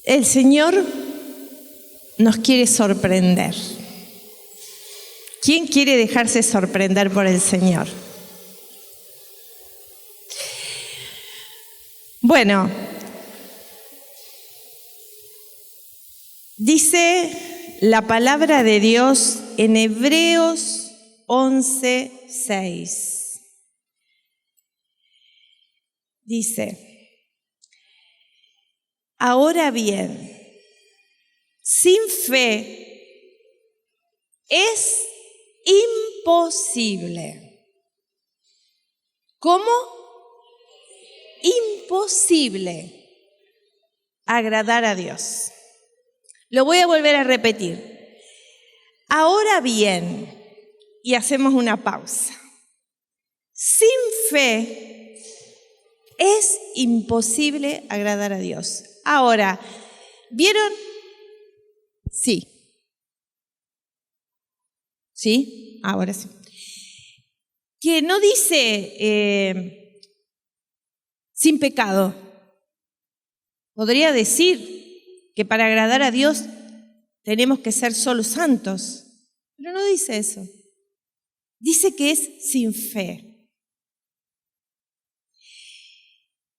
El Señor nos quiere sorprender. ¿Quién quiere dejarse sorprender por el Señor? Bueno, dice la palabra de Dios en Hebreos 11:6. Dice: ahora bien, sin fe es imposible. ¿Cómo? Imposible agradar a Dios. Lo voy a volver a repetir. Ahora bien, y hacemos una pausa. Sin fe es imposible agradar a Dios. Ahora, ¿vieron? Sí. ¿Sí? Ahora sí. Que no dice sin pecado. Podría decir que para agradar a Dios tenemos que ser solo santos, pero no dice eso. Dice que es sin fe.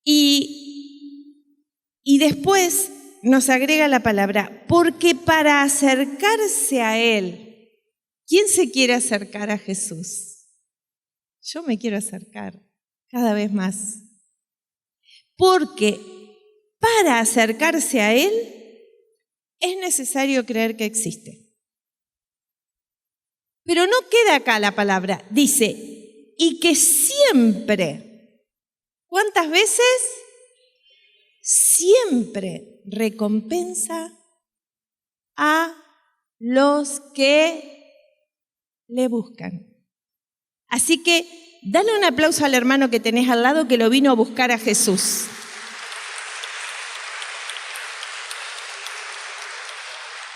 Y después nos agrega la palabra, porque para acercarse a Él, ¿quién se quiere acercar a Jesús? Yo me quiero acercar cada vez más. Porque para acercarse a Él es necesario creer que existe. Pero no queda acá la palabra, dice, y que siempre, ¿cuántas veces? Siempre recompensa a los que le buscan. Así que dale un aplauso al hermano que tenés al lado que lo vino a buscar a Jesús.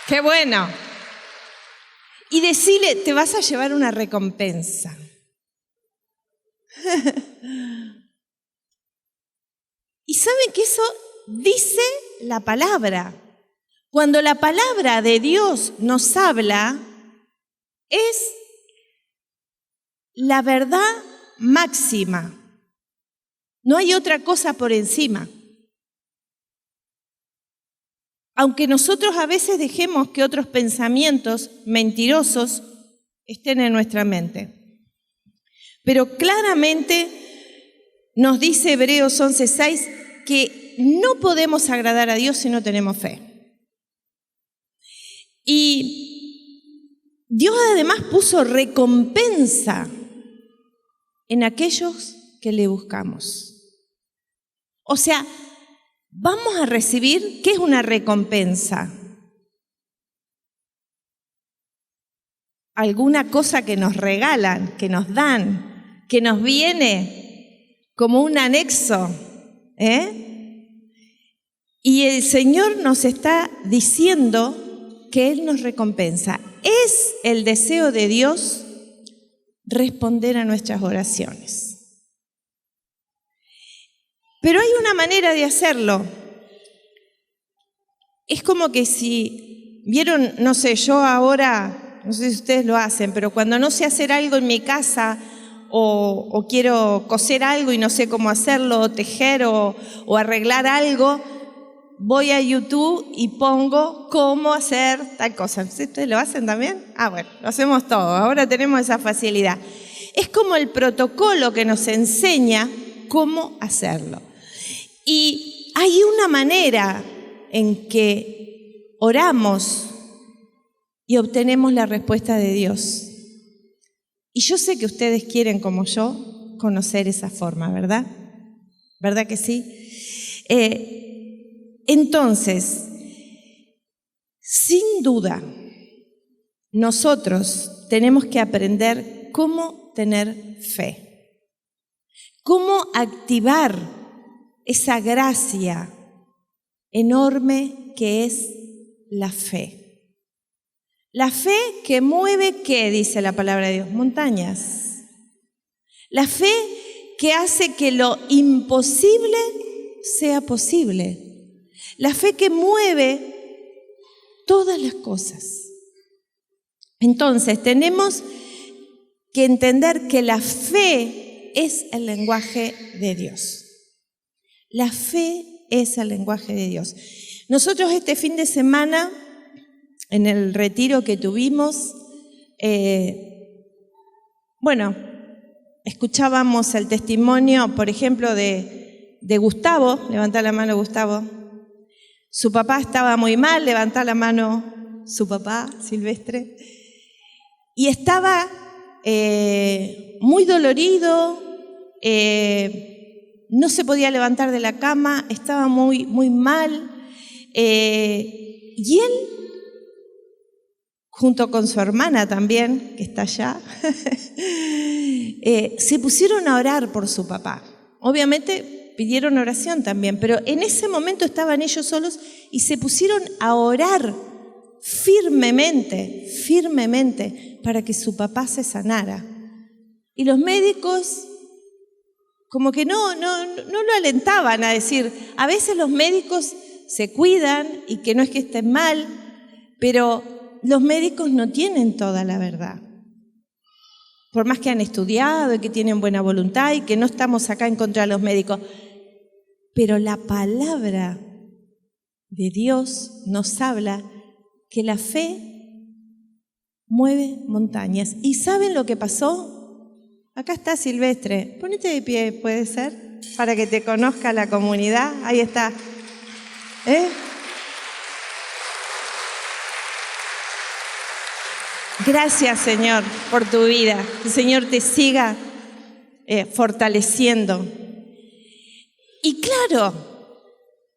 ¡Qué bueno! Y decile, te vas a llevar una recompensa. Y saben que eso dice la palabra. Cuando la palabra de Dios nos habla, es la verdad máxima. No hay otra cosa por encima. Aunque nosotros a veces dejemos que otros pensamientos mentirosos estén en nuestra mente. Pero claramente nos dice Hebreos 11:6 que no podemos agradar a Dios si no tenemos fe. Y Dios además puso recompensa en aquellos que le buscamos. O sea, vamos a recibir, ¿qué es una recompensa? Alguna cosa que nos regalan, que nos dan, que nos viene como un anexo, Y el Señor nos está diciendo que Él nos recompensa. Es el deseo de Dios responder a nuestras oraciones. Pero hay una manera de hacerlo. Es como que si, vieron, no sé, yo ahora, no sé si ustedes lo hacen, pero cuando no sé hacer algo en mi casa o quiero coser algo y no sé cómo hacerlo, o tejer o arreglar algo, voy a YouTube y pongo cómo hacer tal cosa. ¿Ustedes lo hacen también? Bueno, lo hacemos todo. Ahora tenemos esa facilidad. Es como el protocolo que nos enseña cómo hacerlo. Y hay una manera en que oramos y obtenemos la respuesta de Dios. Y yo sé que ustedes quieren, como yo, conocer esa forma, ¿verdad? ¿Verdad que sí? Entonces, sin duda, nosotros tenemos que aprender cómo tener fe, cómo activar esa gracia enorme que es la fe. La fe que mueve, ¿qué dice la palabra de Dios? Montañas. La fe que hace que lo imposible sea posible. La fe que mueve todas las cosas. Entonces, tenemos que entender que la fe es el lenguaje de Dios. La fe es el lenguaje de Dios. Nosotros este fin de semana, en el retiro que tuvimos, escuchábamos el testimonio, por ejemplo, de Gustavo. Levanta la mano, Gustavo. Su papá estaba muy mal, levanta la mano su papá, Silvestre. Y estaba muy dolorido, no se podía levantar de la cama, estaba muy, muy mal. Y él, junto con su hermana también, que está allá, se pusieron a orar por su papá. Obviamente pidieron oración también, pero en ese momento estaban ellos solos y se pusieron a orar firmemente para que su papá se sanara. Y los médicos como que no lo alentaban a decir, a veces los médicos se cuidan y que no es que estén mal, pero los médicos no tienen toda la verdad. Por más que han estudiado y que tienen buena voluntad y que no estamos acá en contra de los médicos, pero la palabra de Dios nos habla que la fe mueve montañas. ¿Y saben lo que pasó? Acá está Silvestre. Ponete de pie, ¿puede ser? Para que te conozca la comunidad. Ahí está. Gracias, Señor, por tu vida. El Señor te siga fortaleciendo. Y claro,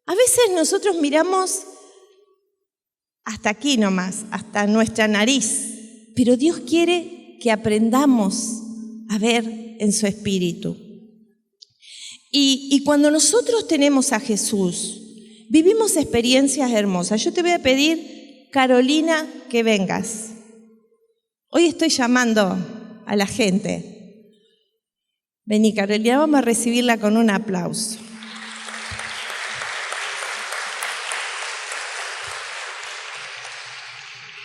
a veces nosotros miramos hasta aquí nomás, hasta nuestra nariz, pero Dios quiere que aprendamos a ver en su espíritu. Y cuando nosotros tenemos a Jesús, vivimos experiencias hermosas. Yo te voy a pedir, Carolina, que vengas. Hoy estoy llamando a la gente. Vení, Carolina, vamos a recibirla con un aplauso.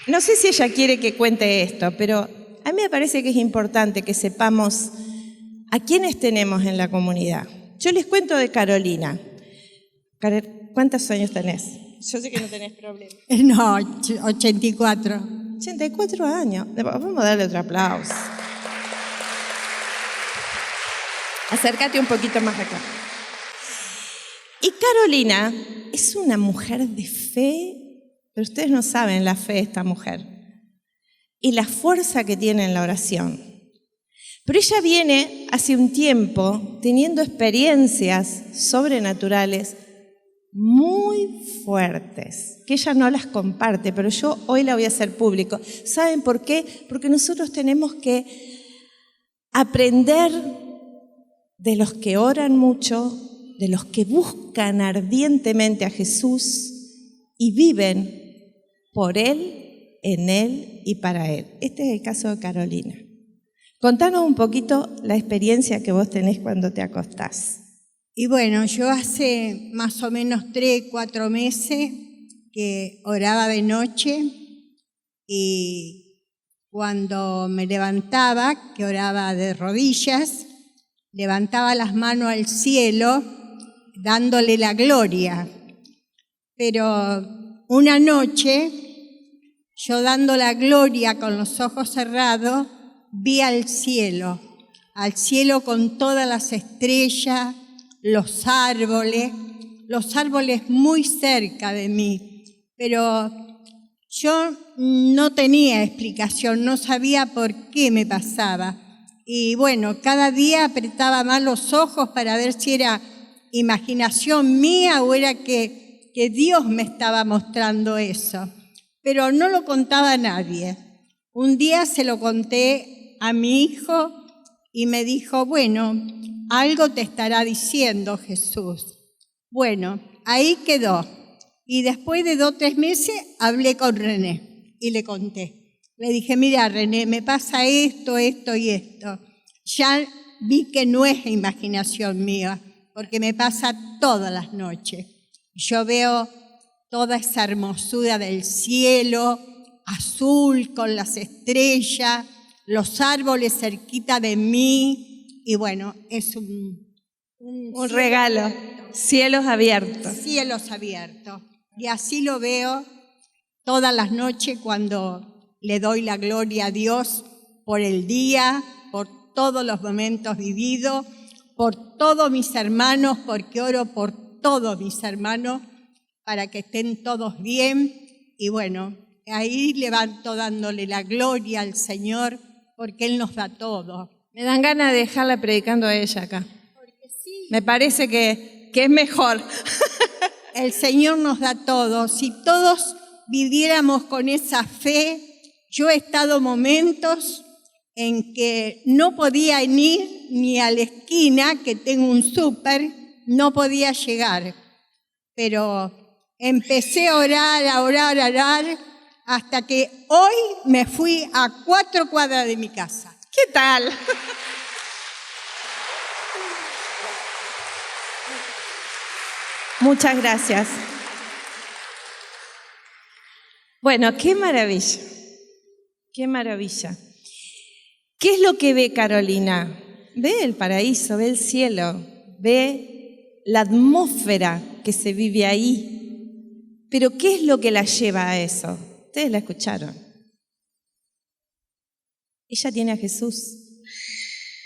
No sé si ella quiere que cuente esto, pero a mí me parece que es importante que sepamos a quiénes tenemos en la comunidad. Yo les cuento de Carolina. ¿Cuántos años tenés? Yo sé que no tenés problema. No, 84. 84 años. Vamos a darle otro aplauso. Acércate un poquito más acá. Y Carolina es una mujer de fe, pero ustedes no saben la fe de esta mujer y la fuerza que tiene en la oración. Pero ella viene hace un tiempo teniendo experiencias sobrenaturales muy fuertes, que ella no las comparte, pero yo hoy la voy a hacer público. ¿Saben por qué? Porque nosotros tenemos que aprender de los que oran mucho, de los que buscan ardientemente a Jesús y viven por Él, en Él y para Él. Este es el caso de Carolina. Contanos un poquito la experiencia que vos tenés cuando te acostás. Y bueno, yo hace más o menos 3-4 meses que oraba de noche y cuando me levantaba, que oraba de rodillas, levantaba las manos al cielo dándole la gloria. Pero una noche, yo dando la gloria con los ojos cerrados, vi al cielo con todas las estrellas, los árboles muy cerca de mí, pero yo no tenía explicación, no sabía por qué me pasaba. Y bueno, cada día apretaba más los ojos para ver si era imaginación mía o era que Dios me estaba mostrando eso. Pero no lo contaba a nadie. Un día se lo conté a mi hijo y me dijo, bueno, algo te estará diciendo Jesús. Bueno, ahí quedó. Y después de 2-3 meses hablé con René y le conté. Le dije, mira René, me pasa esto, esto y esto. Ya vi que no es imaginación mía, porque me pasa todas las noches. Yo veo toda esa hermosura del cielo, azul con las estrellas, los árboles cerquita de mí, y bueno, es un regalo, cielos abiertos. Cielos abiertos. Y así lo veo todas las noches cuando le doy la gloria a Dios por el día, por todos los momentos vividos, por todos mis hermanos, porque oro por todos mis hermanos para que estén todos bien. Y bueno, ahí levanto dándole la gloria al Señor porque Él nos da todo. Me dan ganas de dejarla predicando a ella acá. Me parece que es mejor. El Señor nos da todo. Si todos viviéramos con esa fe, yo he estado momentos en que no podía ir ni a la esquina, que tengo un súper, no podía llegar. Pero empecé a orar, hasta que hoy me fui a 4 cuadras de mi casa. ¿Qué tal? Muchas gracias. Bueno, qué maravilla. Qué maravilla. ¿Qué es lo que ve Carolina? Ve el paraíso, ve el cielo, ve la atmósfera que se vive ahí. Pero ¿qué es lo que la lleva a eso? Ustedes la escucharon. Ella tiene a Jesús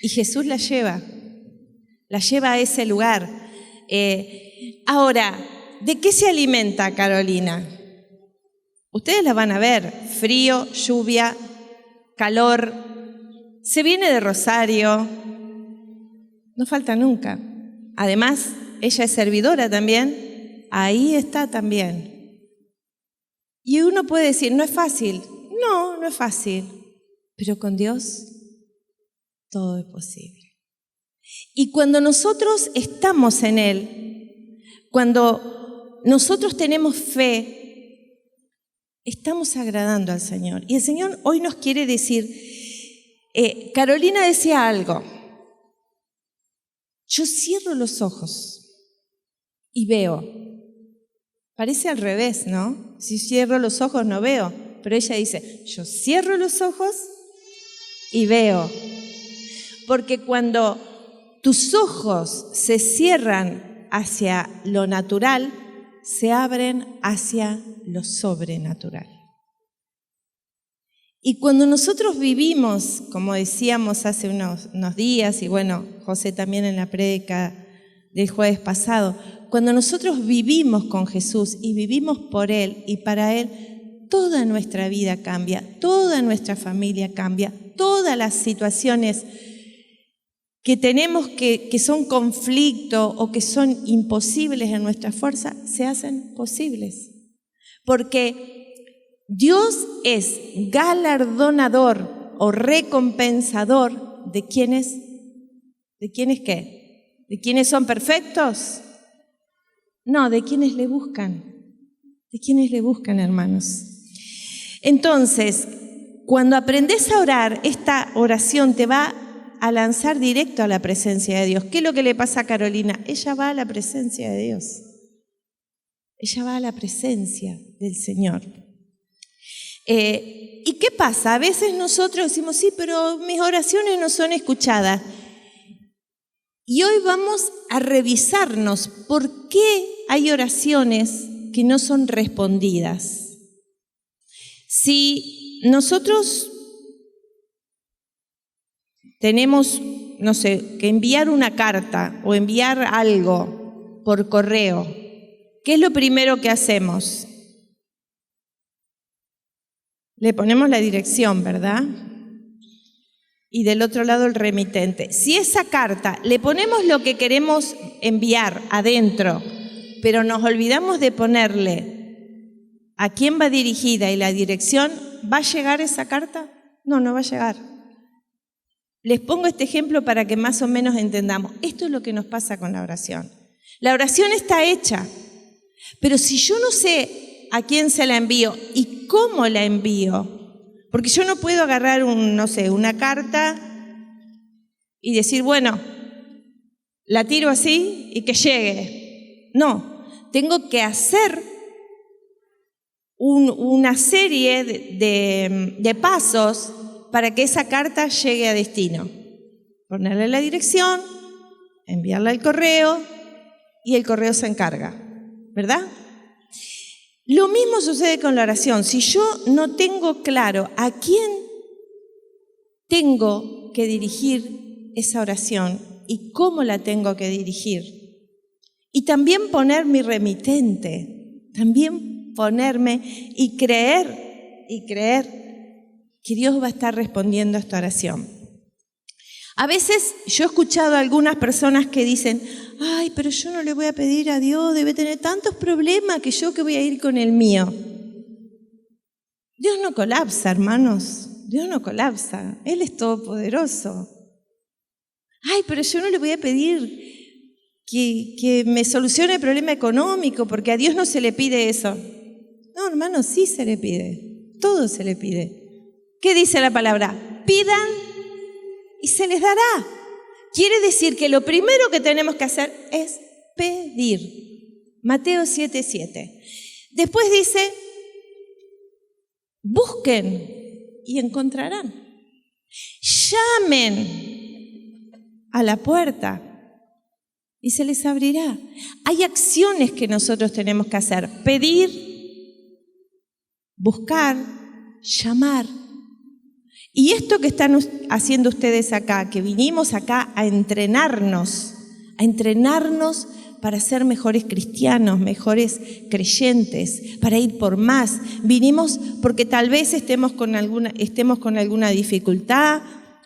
y Jesús la lleva a ese lugar. Ahora, ¿de qué se alimenta Carolina? Ustedes la van a ver, frío, lluvia, calor, se viene de Rosario, no falta nunca. Además, ella es servidora también, ahí está también. Y uno puede decir, no es fácil. No, no es fácil, pero con Dios todo es posible. Y cuando nosotros estamos en Él, cuando nosotros tenemos fe, estamos agradando al Señor. Y el Señor hoy nos quiere decir, Carolina decía algo, yo cierro los ojos y veo. Parece al revés, ¿no? Si cierro los ojos no veo, pero ella dice, yo cierro los ojos y veo. Porque cuando tus ojos se cierran hacia lo natural, se abren hacia lo sobrenatural. Y cuando nosotros vivimos, como decíamos hace unos días, y bueno, José también en la prédica del jueves pasado, cuando nosotros vivimos con Jesús y vivimos por Él y para Él, toda nuestra vida cambia, toda nuestra familia cambia, todas las situaciones que tenemos que son conflicto o que son imposibles en nuestra fuerza, se hacen posibles. Porque Dios es galardonador o recompensador de quienes ¿qué? ¿De quienes son perfectos? No, de quienes le buscan. De quienes le buscan, hermanos. Entonces, cuando aprendes a orar, esta oración te va a lanzar directo a la presencia de Dios. ¿Qué es lo que le pasa a Carolina? Ella va a la presencia de Dios. Ella va a la presencia del Señor. ¿Y qué pasa? A veces nosotros decimos, sí, pero mis oraciones no son escuchadas. Y hoy vamos a revisarnos por qué hay oraciones que no son respondidas. Si nosotros tenemos, no sé, que enviar una carta o enviar algo por correo, ¿qué es lo primero que hacemos? Le ponemos la dirección, ¿verdad? Y del otro lado el remitente. Si esa carta le ponemos lo que queremos enviar adentro, pero nos olvidamos de ponerle a quién va dirigida y la dirección, ¿va a llegar esa carta? No, no va a llegar. Les pongo este ejemplo para que más o menos entendamos. Esto es lo que nos pasa con la oración. La oración está hecha, pero si yo no sé a quién se la envío y cómo la envío, porque yo no puedo agarrar una carta y decir, bueno, la tiro así y que llegue. No, tengo que hacer una serie de pasos para que esa carta llegue a destino. Ponerle la dirección, enviarla al correo y el correo se encarga, ¿verdad? Lo mismo sucede con la oración. Si yo no tengo claro a quién tengo que dirigir esa oración y cómo la tengo que dirigir, y también poner mi remitente, también ponerme y creer que Dios va a estar respondiendo a esta oración. A veces yo he escuchado a algunas personas que dicen, ay, pero yo no le voy a pedir a Dios, debe tener tantos problemas que yo que voy a ir con el mío. Dios no colapsa, hermanos, Dios no colapsa, Él es todopoderoso. Ay, pero yo no le voy a pedir que me solucione el problema económico, porque a Dios no se le pide eso. No, hermano, sí se le pide, todo se le pide. ¿Qué dice la palabra? Pidan y se les dará. Quiere decir que lo primero que tenemos que hacer es pedir. Mateo 7:7. Después dice, busquen y encontrarán. Llamen a la puerta y se les abrirá. Hay acciones que nosotros tenemos que hacer. Pedir, buscar, llamar. Y esto que están haciendo ustedes acá, que vinimos acá a entrenarnos para ser mejores cristianos, mejores creyentes, para ir por más. Vinimos porque tal vez estemos con alguna dificultad,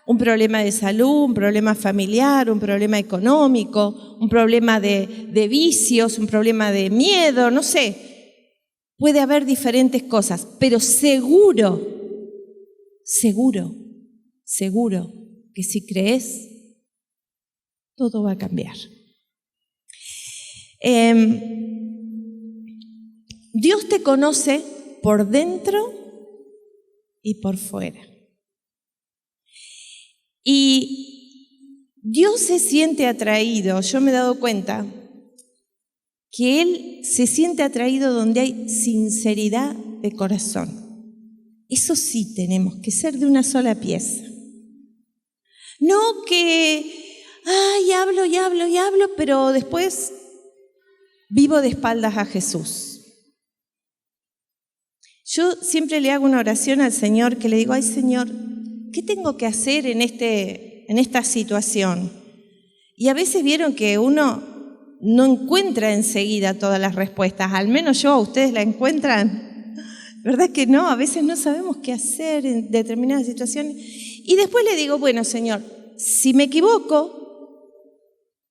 un problema de salud, un problema familiar, un problema económico, un problema de vicios, un problema de miedo, no sé. Puede haber diferentes cosas, pero seguro que si crees, todo va a cambiar. Dios te conoce por dentro y por fuera. Y Dios se siente atraído, yo me he dado cuenta que Él se siente atraído donde hay sinceridad de corazón. Eso sí tenemos que ser de una sola pieza. No que, hablo, pero después vivo de espaldas a Jesús. Yo siempre le hago una oración al Señor que le digo, ay Señor, ¿qué tengo que hacer en esta situación? Y a veces vieron que uno no encuentra enseguida todas las respuestas, al menos yo, ¿ustedes la encuentran? ¿Verdad que no? A veces no sabemos qué hacer en determinadas situaciones. Y después le digo, bueno, Señor, si me equivoco,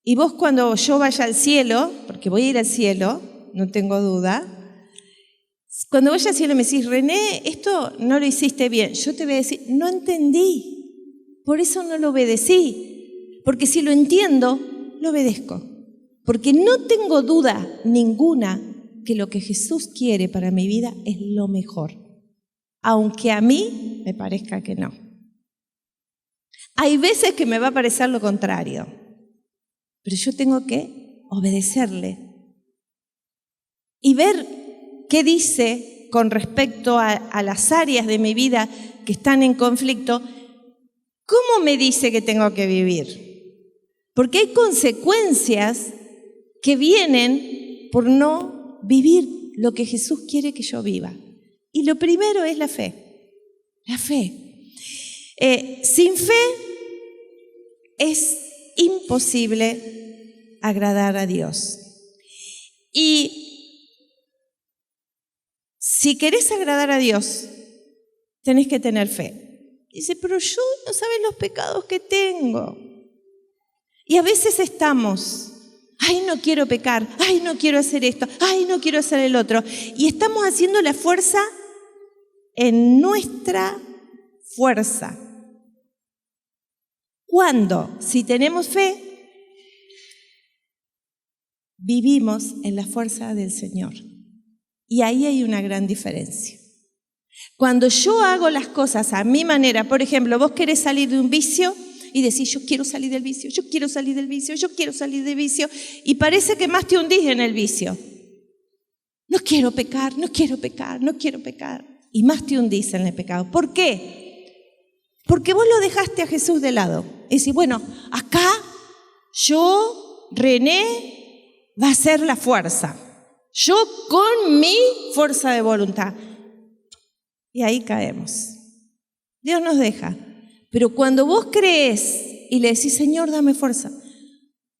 y vos cuando yo vaya al cielo, porque voy a ir al cielo, no tengo duda, cuando vaya al cielo me decís, René, esto no lo hiciste bien, yo te voy a decir, no entendí, por eso no lo obedecí, porque si lo entiendo, lo obedezco, porque no tengo duda ninguna que lo que Jesús quiere para mi vida es lo mejor, aunque a mí me parezca que no. Hay veces que me va a parecer lo contrario, pero yo tengo que obedecerle y ver qué dice con respecto a las áreas de mi vida que están en conflicto. ¿Cómo me dice que tengo que vivir? Porque hay consecuencias que vienen por no vivir lo que Jesús quiere que yo viva. Y lo primero es la fe. La fe. Sin fe es imposible agradar a Dios. Y si querés agradar a Dios, tenés que tener fe. Dice, pero yo no saben los pecados que tengo. Y a veces estamos, ay, no quiero pecar, ay, no quiero hacer esto, ay, no quiero hacer el otro. Y estamos haciendo la fuerza en nuestra fuerza. Cuando, si tenemos fe, vivimos en la fuerza del Señor. Y ahí hay una gran diferencia. Cuando yo hago las cosas a mi manera, por ejemplo, vos querés salir de un vicio y decís, yo quiero salir del vicio, yo quiero salir del vicio, yo quiero salir del vicio, y parece que más te hundís en el vicio. no quiero pecar, no quiero pecar, no quiero pecar. Y más te hundís en el pecado. ¿Por qué? Porque vos lo dejaste a Jesús de lado. Y decís, bueno, acá yo, René, va a ser la fuerza. Yo con mi fuerza de voluntad. Y ahí caemos. Dios nos deja. Pero cuando vos crees y le decís, Señor, dame fuerza.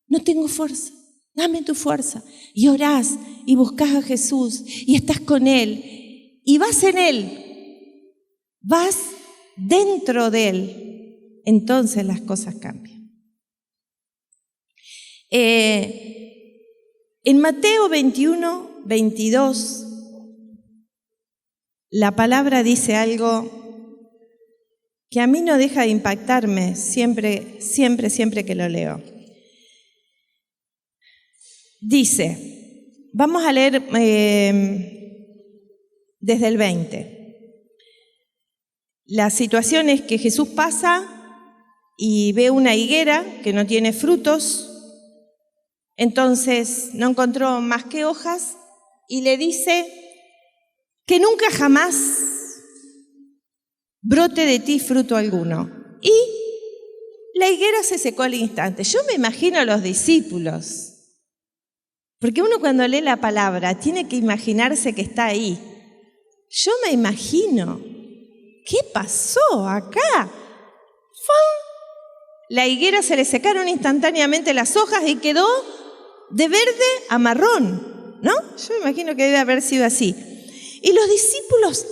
No tengo fuerza. Dame tu fuerza. Y orás y buscás a Jesús y estás con Él. Y vas en Él. Vas dentro de Él. Entonces las cosas cambian. En Mateo 21, 22, la palabra dice algo que a mí no deja de impactarme siempre que lo leo. Dice, vamos a leer desde el 20. La situación es que Jesús pasa y ve una higuera que no tiene frutos, entonces no encontró más que hojas y le dice que nunca jamás brote de ti fruto alguno. Y la higuera se secó al instante. Yo me imagino a los discípulos, porque uno cuando lee la palabra tiene que imaginarse que está ahí. Yo me imagino, ¿qué pasó acá? La higuera se le secaron instantáneamente las hojas y quedó de verde a marrón, ¿no? Yo me imagino que debe haber sido así. Y los discípulos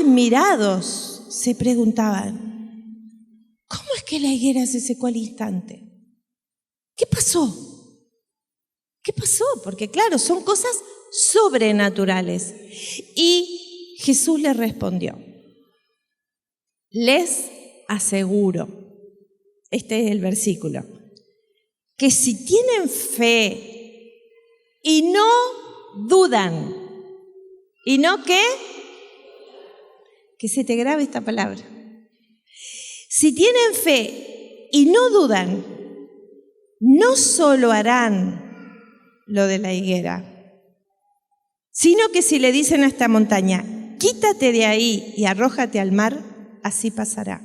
admirados se preguntaban, ¿cómo es que la higuera se secó al instante? ¿Qué pasó? ¿Qué pasó? Porque claro, son cosas sobrenaturales. Y Jesús les respondió, les aseguro, este es el versículo, que si tienen fe y no dudan, ¿y no qué? Que se te grabe esta palabra. Si tienen fe y no dudan, no solo harán lo de la higuera, sino que si le dicen a esta montaña, quítate de ahí y arrójate al mar, así pasará.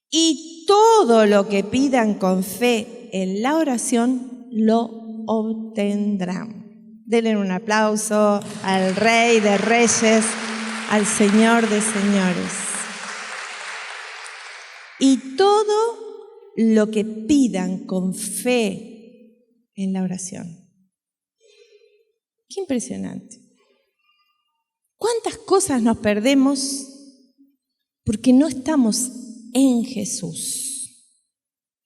Y todo lo que pidan con fe en la oración, lo obtendrán. Denle un aplauso al Rey de Reyes, al Señor de Señores. Y todo lo que pidan con fe en la oración. Qué impresionante. ¿Cuántas cosas nos perdemos porque no estamos en Jesús?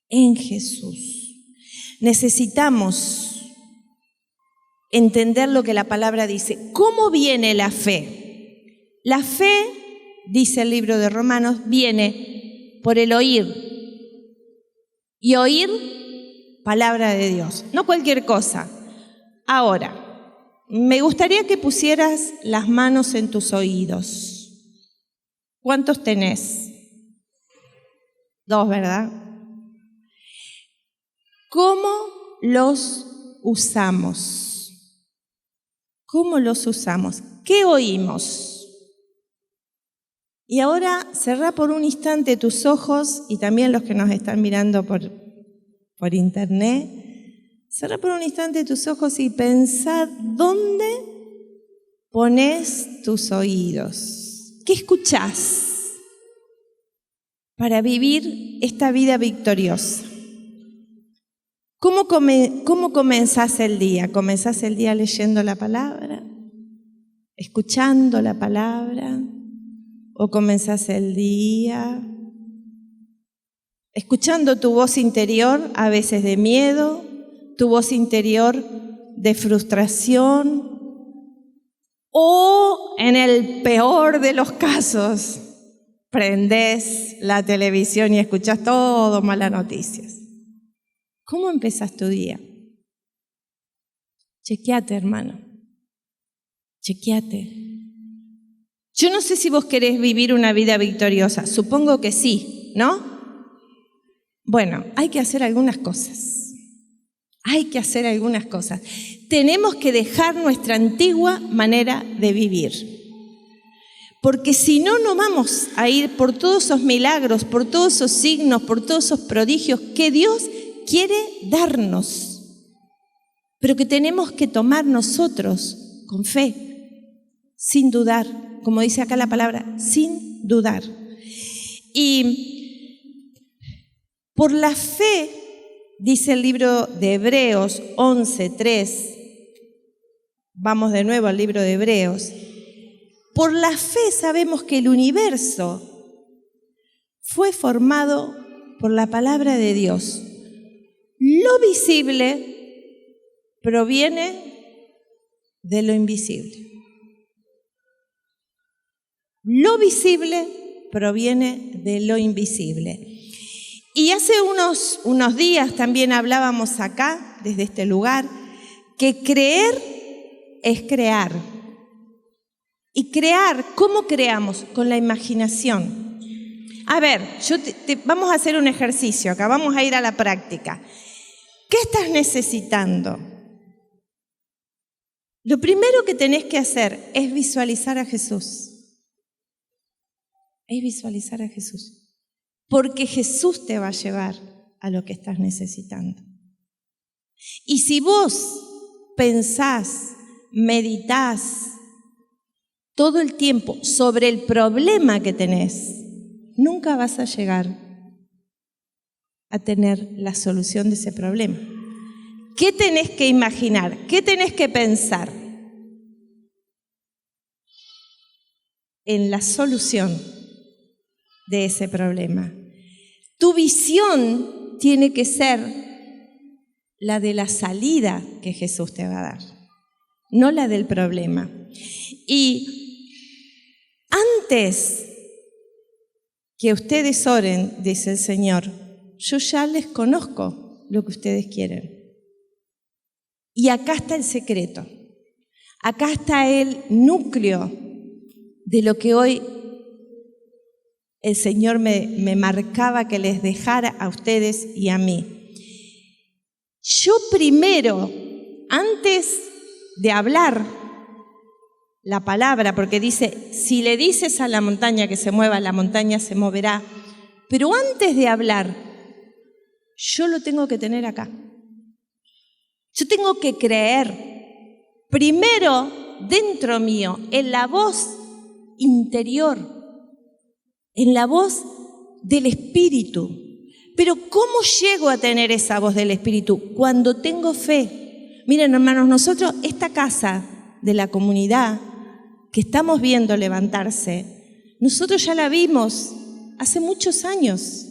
En Jesús. Necesitamos entender lo que la palabra dice. ¿Cómo viene la fe? La fe, dice el libro de Romanos, viene por el oír. Y oír palabra de Dios, no cualquier cosa. Ahora, me gustaría que pusieras las manos en tus oídos. ¿Cuántos tenés? 2, ¿verdad? ¿Cómo los usamos? ¿Cómo los usamos? ¿Qué oímos? Y ahora cerrá por un instante tus ojos y también los que nos están mirando por internet. Cerrá por un instante tus ojos y pensá dónde pones tus oídos. ¿Qué escuchás para vivir esta vida victoriosa? ¿Cómo comenzás el día? ¿Comenzás el día leyendo la palabra? ¿Escuchando la palabra? ¿O comenzás el día escuchando tu voz interior, a veces de miedo, tu voz interior de frustración, o en el peor de los casos, prendés la televisión y escuchás todo malas noticias? ¿Cómo empezás tu día? Chequeate, hermano. Chequeate. Yo no sé si vos querés vivir una vida victoriosa. Supongo que sí, ¿no? Bueno, hay que hacer algunas cosas. hay que hacer algunas cosas. Tenemos que dejar nuestra antigua manera de vivir. Porque si no, no vamos a ir por todos esos milagros, por todos esos signos, por todos esos prodigios que Dios quiere darnos, pero que tenemos que tomar nosotros con fe, sin dudar, como dice acá la palabra, sin dudar. Y por la fe, dice el libro de Hebreos 11:3, vamos de nuevo al libro de Hebreos. Por la fe sabemos que el universo fue formado por la palabra de Dios. Lo visible proviene de lo invisible. Lo visible proviene de lo invisible. Y hace unos días también hablábamos acá, desde este lugar, que creer es crear. Y crear, ¿cómo creamos? Con la imaginación. A ver, vamos a hacer un ejercicio acá, vamos a ir a la práctica. ¿Qué estás necesitando? Lo primero que tenés que hacer es visualizar a Jesús. Es visualizar a Jesús. Porque Jesús te va a llevar a lo que estás necesitando. Y si vos pensás, meditás, todo el tiempo sobre el problema que tenés, nunca vas a llegar a tener la solución de ese problema. ¿Qué tenés que imaginar? ¿Qué tenés que pensar? En la solución de ese problema. Tu visión tiene que ser la de la salida que Jesús te va a dar, no la del problema. Y antes que ustedes oren, dice el Señor, yo ya les conozco lo que ustedes quieren. Y acá está el secreto. Acá está el núcleo de lo que hoy el Señor me marcaba que les dejara a ustedes y a mí. Yo primero, antes de hablar la palabra, porque dice, si le dices a la montaña que se mueva, la montaña se moverá. Pero antes de hablar, yo lo tengo que tener acá. Yo tengo que creer, primero dentro mío, en la voz interior, en la voz del Espíritu. Pero ¿cómo llego a tener esa voz del Espíritu? Cuando tengo fe. Miren, hermanos, nosotros, esta casa de la comunidad que estamos viendo levantarse, nosotros ya la vimos hace muchos años.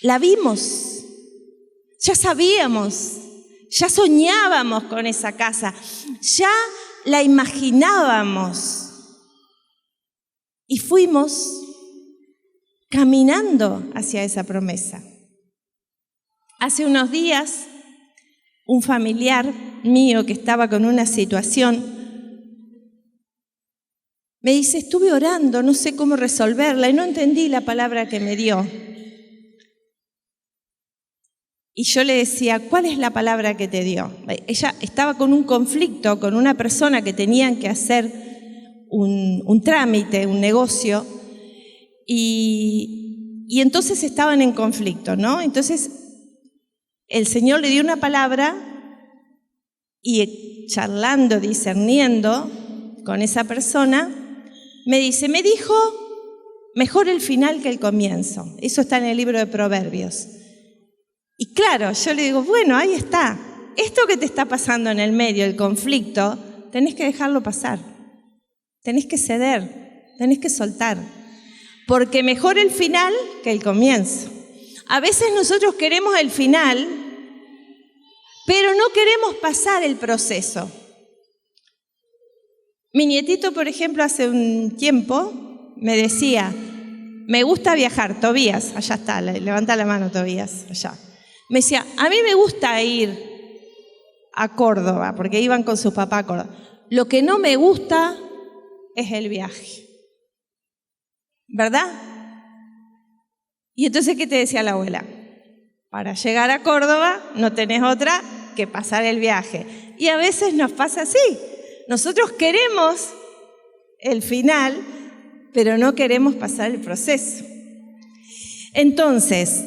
La vimos, ya sabíamos, ya soñábamos con esa casa, ya la imaginábamos. Y fuimos caminando hacia esa promesa. Hace unos días, un familiar mío que estaba con una situación me dice, estuve orando, no sé cómo resolverla y no entendí la palabra que me dio. Y yo le decía, ¿cuál es la palabra que te dio? Ella estaba con un conflicto con una persona que tenían que hacer un trámite, un negocio, y entonces estaban en conflicto, ¿no? Entonces el Señor le dio una palabra y charlando, discerniendo con esa persona, me dijo, mejor el final que el comienzo. Eso está en el libro de Proverbios. Y claro, yo le digo, bueno, ahí está. Esto que te está pasando en el medio, el conflicto, tenés que dejarlo pasar. Tenés que ceder, tenés que soltar. Porque mejor el final que el comienzo. A veces nosotros queremos el final, pero no queremos pasar el proceso. Mi nietito, por ejemplo, hace un tiempo me decía, me gusta viajar, Tobías, allá está, levanta la mano Tobías, allá. Me decía, a mí me gusta ir a Córdoba, porque iban con su papá a Córdoba. Lo que no me gusta es el viaje, ¿verdad? Y entonces, ¿qué te decía la abuela? Para llegar a Córdoba no tenés otra que pasar el viaje. Y a veces nos pasa así. Nosotros queremos el final, pero no queremos pasar el proceso. Entonces,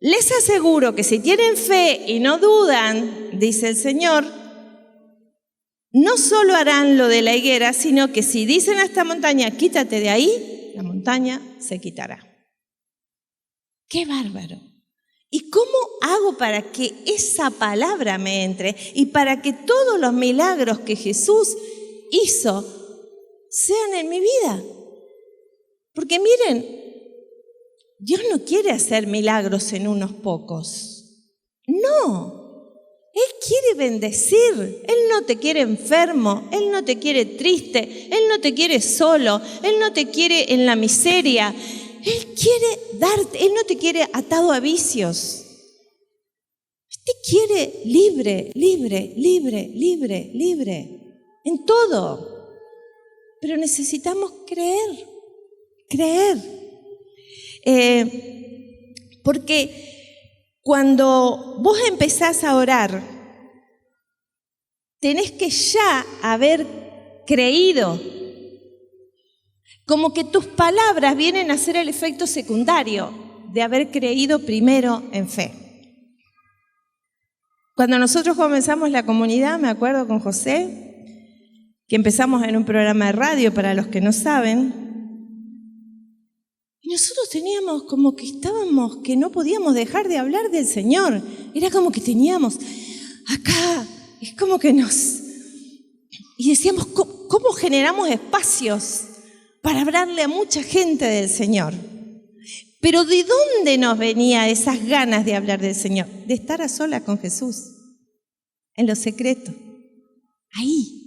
les aseguro que si tienen fe y no dudan, dice el Señor, no solo harán lo de la higuera, sino que si dicen a esta montaña, quítate de ahí, la montaña se quitará. ¡Qué bárbaro! ¿Y cómo hago para que esa palabra me entre y para que todos los milagros que Jesús hizo sean en mi vida? Porque miren, Dios no quiere hacer milagros en unos pocos. No, Él quiere bendecir. Él no te quiere enfermo, Él no te quiere triste, Él no te quiere solo, Él no te quiere en la miseria. Él quiere darte, Él no te quiere atado a vicios. Él te quiere libre, libre, libre, libre, libre, en todo. Pero necesitamos creer. Porque cuando vos empezás a orar, tenés que ya haber creído. Como que tus palabras vienen a ser el efecto secundario de haber creído primero en fe. Cuando nosotros comenzamos la comunidad, me acuerdo con José, que empezamos en un programa de radio, para los que no saben, y nosotros teníamos como que estábamos, que no podíamos dejar de hablar del Señor. Era como que teníamos acá, es como que y decíamos, ¿cómo generamos espacios para hablarle a mucha gente del Señor? Pero ¿de dónde nos venía esas ganas de hablar del Señor? De estar a solas con Jesús, en lo secreto. Ahí.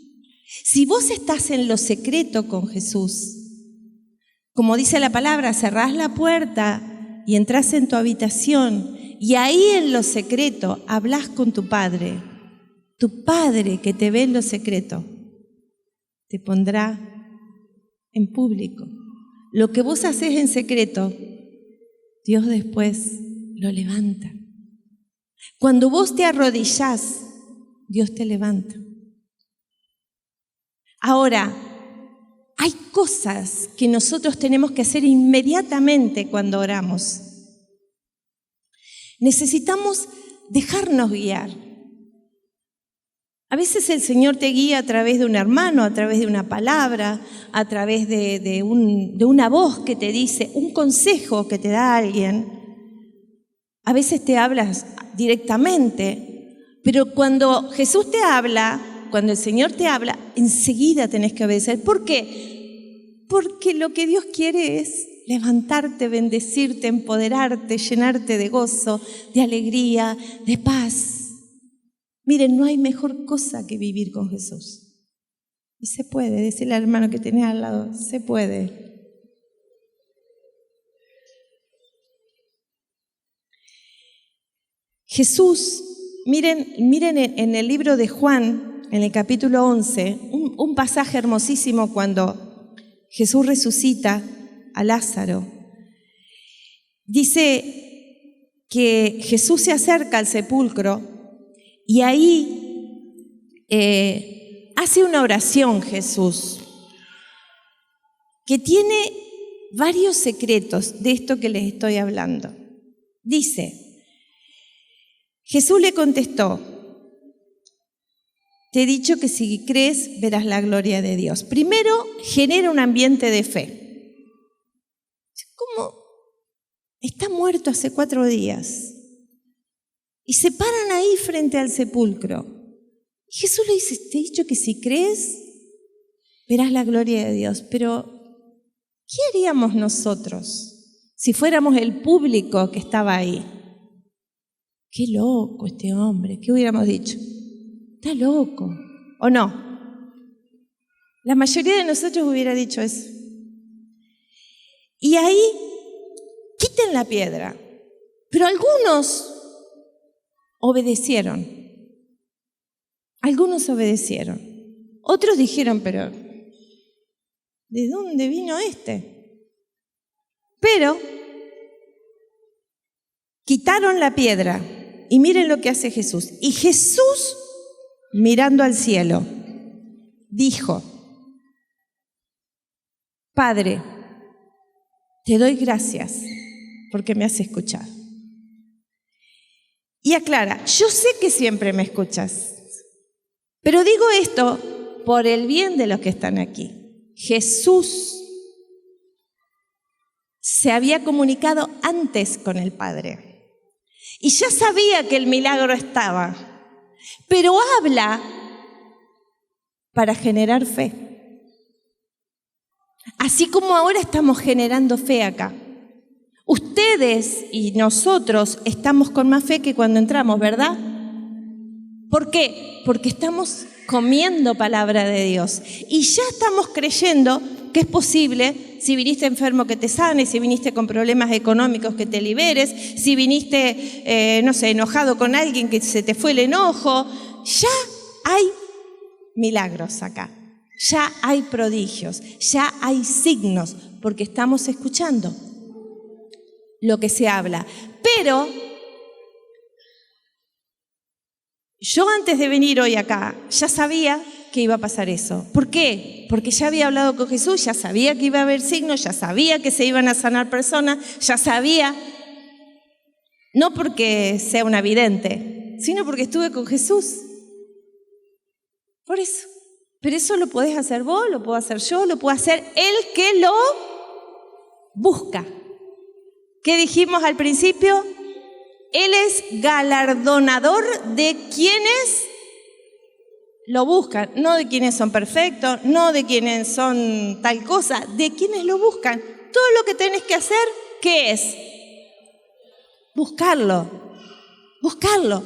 Si vos estás en lo secreto con Jesús, como dice la palabra, cerrás la puerta y entrás en tu habitación y ahí en lo secreto hablás con tu Padre. Tu Padre que te ve en lo secreto te pondrá en público. Lo que vos haces en secreto, Dios después lo levanta. Cuando vos te arrodillás, Dios te levanta. Ahora, hay cosas que nosotros tenemos que hacer inmediatamente cuando oramos. Necesitamos dejarnos guiar. A veces el Señor te guía a través de un hermano, a través de una palabra, a través de una voz que te dice, un consejo que te da alguien. A veces te hablas directamente, pero cuando Jesús te habla, cuando el Señor te habla, enseguida tenés que obedecer. ¿Por qué? Porque lo que Dios quiere es levantarte, bendecirte, empoderarte, llenarte de gozo, de alegría, de paz. Miren, no hay mejor cosa que vivir con Jesús. Y se puede, decirle al hermano que tenés al lado, se puede. Jesús, miren en el libro de Juan, en el capítulo 11, un pasaje hermosísimo cuando Jesús resucita a Lázaro. Dice que Jesús se acerca al sepulcro y ahí hace una oración Jesús que tiene varios secretos de esto que les estoy hablando. Dice, Jesús le contestó, te he dicho que si crees verás la gloria de Dios. Primero, genera un ambiente de fe. ¿Cómo? Está muerto hace 4 días. Y se paran ahí frente al sepulcro. Y Jesús le dice, te he dicho que si crees, verás la gloria de Dios. Pero, ¿qué haríamos nosotros si fuéramos el público que estaba ahí? Qué loco este hombre, ¿qué hubiéramos dicho? Está loco, ¿o no? La mayoría de nosotros hubiera dicho eso. Y ahí, quiten la piedra. Pero algunos obedecieron. Algunos obedecieron. Otros dijeron, pero ¿de dónde vino este? Pero Quitaron la piedra y miren lo que hace Jesús. Y Jesús, mirando al cielo, dijo: Padre, te doy gracias porque me has escuchado. Y aclara: yo sé que siempre me escuchas, pero digo esto por el bien de los que están aquí. Jesús se había comunicado antes con el Padre y ya sabía que el milagro estaba, pero habla para generar fe. Así como ahora estamos generando fe acá. Ustedes y nosotros estamos con más fe que cuando entramos, ¿verdad? ¿Por qué? Porque estamos comiendo palabra de Dios y ya estamos creyendo que es posible. Si viniste enfermo, que te sanes; si viniste con problemas económicos, que te liberes; si viniste, enojado con alguien, que se te fue el enojo. Ya hay milagros acá, ya hay prodigios, ya hay signos, porque estamos escuchando lo que se habla. Pero yo antes de venir hoy acá ya sabía que iba a pasar eso. ¿Por qué? Porque ya había hablado con Jesús, ya sabía que iba a haber signos, ya sabía que se iban a sanar personas, ya sabía, no porque sea una vidente, sino porque estuve con Jesús. Por eso. Pero eso lo podés hacer vos, lo puedo hacer yo, lo puede hacer el que lo busca. ¿Qué dijimos al principio? Él es galardonador de quienes lo buscan, no de quienes son perfectos, no de quienes son tal cosa, de quienes lo buscan. Todo lo que tenés que hacer, ¿qué es? Buscarlo, buscarlo.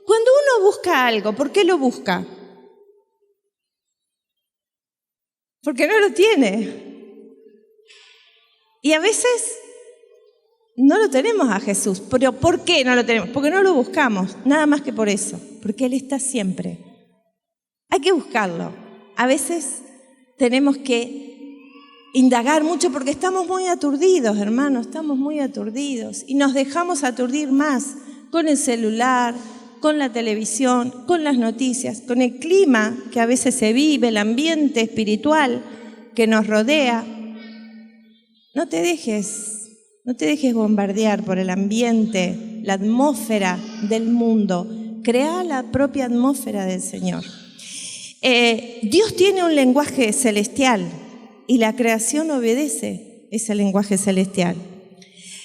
Cuando uno busca algo, ¿por qué lo busca? Porque no lo tiene. Y a veces no lo tenemos a Jesús. ¿Pero por qué no lo tenemos? Porque no lo buscamos, nada más que por eso. Porque Él está siempre. Hay que buscarlo. A veces tenemos que indagar mucho porque estamos muy aturdidos, hermanos, estamos muy aturdidos. Y nos dejamos aturdir más con el celular, con la televisión, con las noticias, con el clima que a veces se vive, el ambiente espiritual que nos rodea. No te dejes bombardear por el ambiente, la atmósfera del mundo. Crea la propia atmósfera del Señor. Dios tiene un lenguaje celestial y la creación obedece ese lenguaje celestial.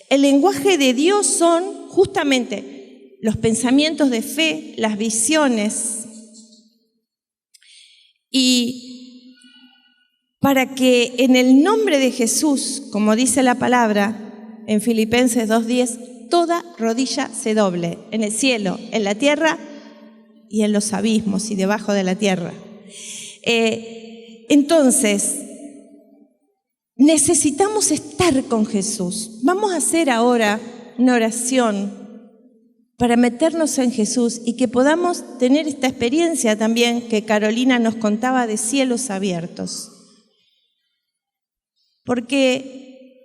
El lenguaje de Dios son justamente los pensamientos de fe, las visiones. Y para que en el nombre de Jesús, como dice la palabra en Filipenses 2:10, toda rodilla se doble, en el cielo, en la tierra y en los abismos y debajo de la tierra. Entonces, necesitamos estar con Jesús. Vamos a hacer ahora una oración para meternos en Jesús y que podamos tener esta experiencia también que Carolina nos contaba de cielos abiertos. Porque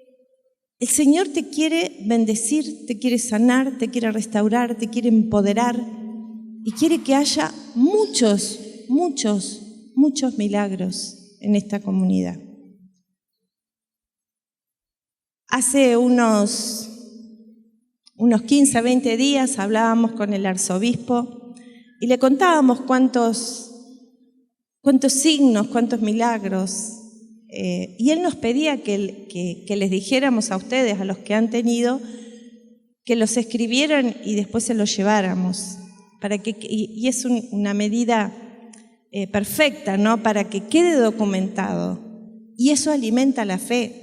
el Señor te quiere bendecir, te quiere sanar, te quiere restaurar, te quiere empoderar y quiere que haya muchos milagros en esta comunidad. Hace unos 15, 20 días hablábamos con el arzobispo y le contábamos cuántos signos, cuántos milagros. Y él nos pedía que les dijéramos a ustedes, a los que han tenido, que los escribieran y después se los lleváramos. Y es una medida perfecta, ¿no? Para que quede documentado. Y eso alimenta la fe.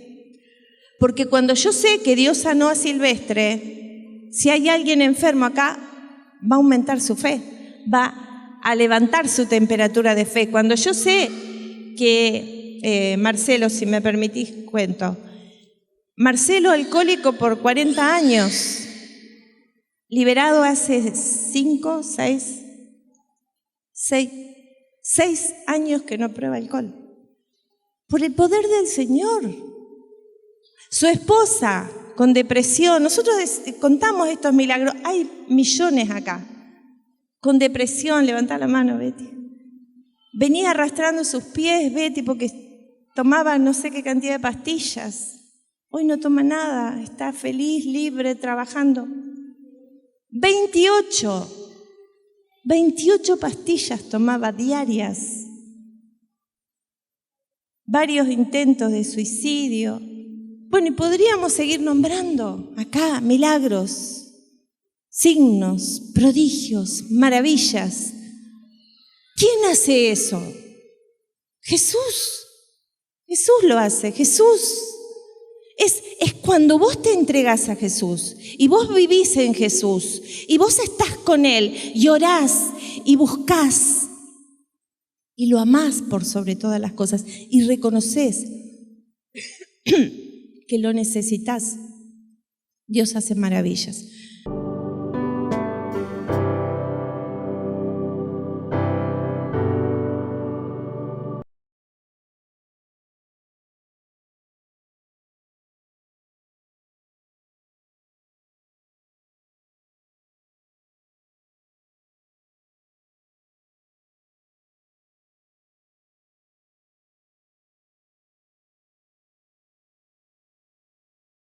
Porque cuando yo sé que Dios sanó a Silvestre, si hay alguien enfermo acá, va a aumentar su fe, va a levantar su temperatura de fe. Cuando yo sé que, Marcelo, si me permitís, cuento. Marcelo, alcohólico por 40 años, liberado hace 6 años que no prueba alcohol. Por el poder del Señor. Su esposa, con depresión. Nosotros contamos estos milagros. Hay millones acá. Con depresión, levantá la mano, Betty. Venía arrastrando sus pies, Betty, porque tomaba no sé qué cantidad de pastillas. Hoy no toma nada, está feliz, libre, trabajando. 28 pastillas tomaba diarias. Varios intentos de suicidio. Bueno, y podríamos seguir nombrando acá milagros, signos, prodigios, maravillas. ¿Quién hace eso? Jesús. Jesús lo hace, Jesús. Es cuando vos te entregás a Jesús y vos vivís en Jesús y vos estás con Él y orás y buscás y lo amás por sobre todas las cosas y reconoces que lo necesitas. Dios hace maravillas.